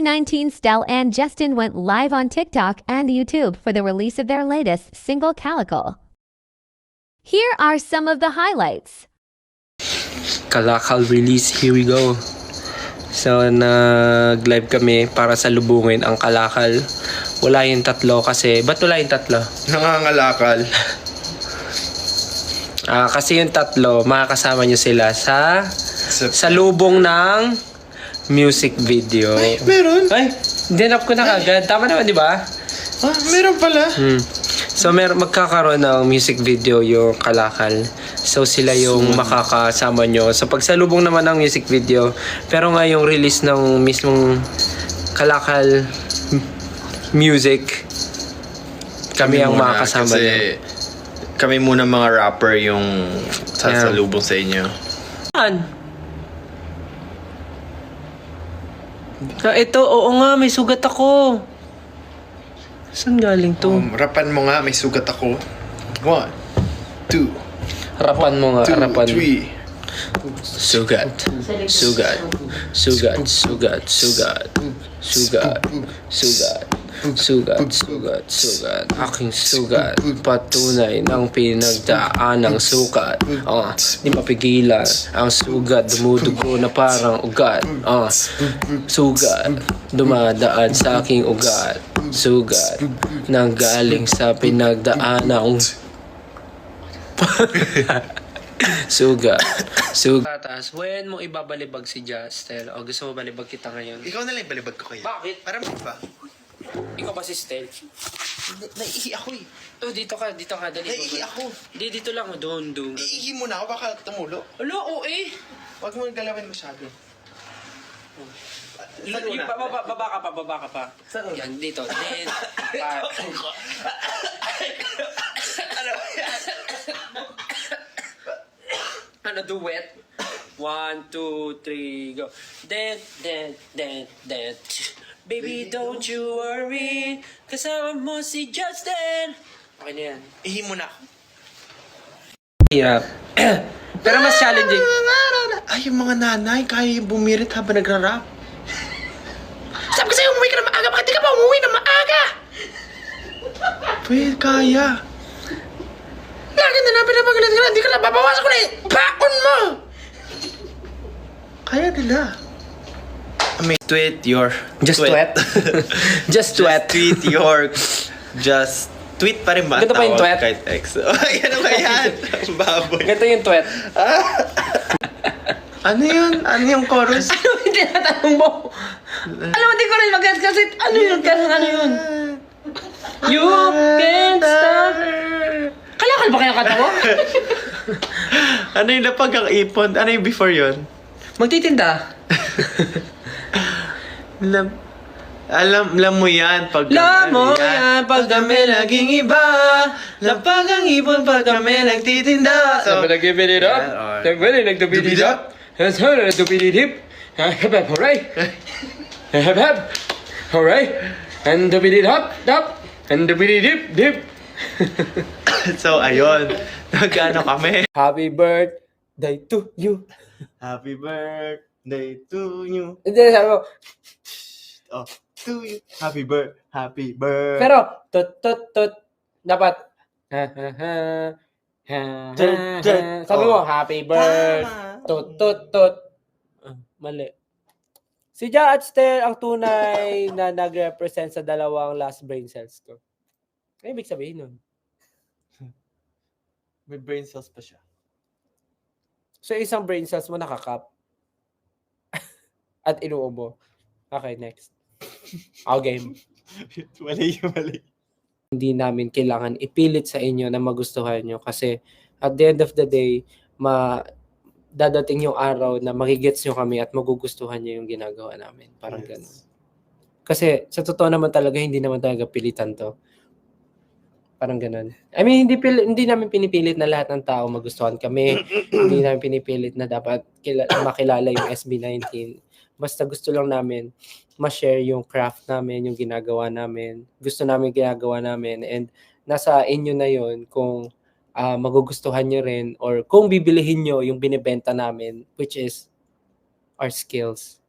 2019, Stell and Justin went live on TikTok and YouTube for the release of their latest single, Calico. Here are some of the highlights. Kalakal release, here we go. So, nag-live kami para salubungin ang Kalakal. Wala yung tatlo kasi, ba't wala yung tatlo? Nangangalakal. Kasi yung tatlo, makakasama nyo sila sa salubong ng music video. Ay, meron? Ay, dinap ko na kagad. Tama naman, di ba? Meron pala. So, magkakaroon ng music video yung Kalakal. So, sila yung makakasama nyo. So, pagsalubong naman ng music video. Pero nga yung release ng mismong Kalakal music, kami ang makakasama nyo. Kami muna mga rapper yung sasalubong sa inyo. Ito, oo nga, may sugat ako. Saan galing to? Rapan mo nga, may sugat ako. 1, 2. Harapan mo nga, 2, harapan. 3. Sugat. Sugat. Sugat. Sugat. Sugat. Sugat. Sugat. Sugat. Sugat. Sugat. Aking sugat. Patunay ng pinagdaan ng sugat. Di mapigilan. Ang sugat dumudugo na parang ugat. Sugat. Dumadaan sa aking ugat. Sugat. Nanggaling sa pinagdaan ng sugat. Tatas, when mo ibabalibag si Justel? O gusto mo balibag kita ngayon? Ikaw na lang balibag ko kaya. Bakit? Para mo ba? Ikaw ba si Stel? Naiihi ako eh. Dito ka, dali. Naiihi ako. Dito lang, doon. Naiihi mo na ako, baka tumulo. Oo eh. Huwag mo galawin masyado. Baba ka pa. Saan? Yan, dito. Then, duet. 1, 2, 3, go. Then. Baby, don't you worry. Kasama mo si Justin. Okay na yan. Ihi mo na ako. Hirap. Pero mas challenging. Ay, yung mga nanay, kaya yung bumirit habang nagra-rap. Sabi ko sa'yo, umuwi ka na maaga. Bakit di ka pa umuwi na maaga? Pwede, kaya. Lagi na lang pinapagalit ka na. Hindi ka na babawasan ko na eh. Baon mo! Kaya nila. Tweet your... Just tweet. Just tweet. Tweet your... Just... Tweet pa rin ba? Ganito pa yung tweet? Kahit X. Ay, ano ba yan? Baboy. Ganito yung tweet. Ano yun? Ano yung chorus? Ano yung tinatanong mo? Alam mo, di ko rin mag-guess kasi ano yun? You can't stop. Kalakal ba kaya kata mo? Ano yung lapag ang ipon? Ano yung before yun? Magtitinda. Alam mo yan pag pag kami laging iba. Lapag ang ipon pag kami nagtitinda. Sabi nag-give it up. Sabi nag-dubid it up. Sabi nag-dubid it hip. Hep, hooray. Hep, hooray. And dubid it up. And dubid it dip. So, ayun. Nag-ano kami. Happy birthday to you. Happy birthday to you. Hindi, sabi mo. Oh, to you. Happy birthday. Pero, tut. Dapat. Sabi mo, happy birthday. Tut. Mali. Si Ja at Stel ang tunay na nag-represent sa dalawang last brain cells ko. Ano ibig sabihin nun? May brain cells pa siya. So, isang brain cells mo nakakap. At inuo mo. Okay, next. Game. Mali. Hindi namin kailangan ipilit sa inyo na magustuhan nyo kasi at the end of the day, dadating yung araw na magigets nyo kami at magugustuhan nyo yung ginagawa namin. Parang ganun. Kasi sa totoo naman talaga, hindi naman talaga pilitan to. Parang ganun. I mean, hindi namin pinipilit na lahat ng tao magustuhan kami. Hindi namin pinipilit na dapat makilala yung SB19. Basta gusto lang namin ma-share yung craft namin, yung ginagawa namin. Gusto namin ginagawa namin. And nasa inyo na yon kung magugustuhan nyo rin or kung bibilihin nyo yung binibenta namin, which is our skills.